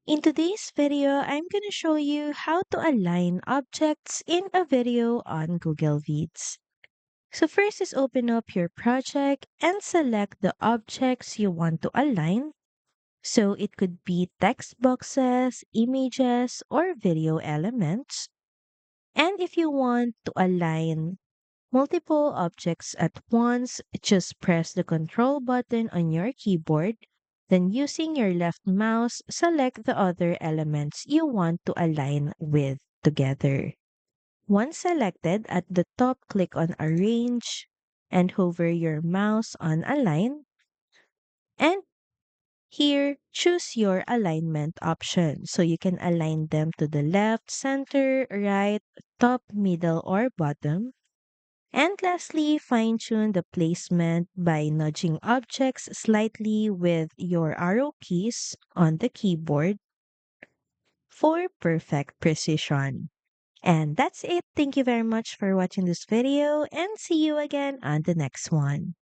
In today's video, I'm going to show you how to align objects in a video on Google Vids. So first is open up your project and select the objects you want to align. So it could be text boxes, images, or video elements. And if you want to align multiple objects at once, just press the control button on your keyboard. Then using your left mouse, select the other elements you want to align with together. Once selected, at the top, click on Arrange and hover your mouse on Align. And here, choose your alignment option. So you can align them to the left, center, right, top, middle, or bottom. And lastly, fine tune the placement by nudging objects slightly with your arrow keys on the keyboard for perfect precision. And that's it. Thank you very much for watching this video and see you again on the next one.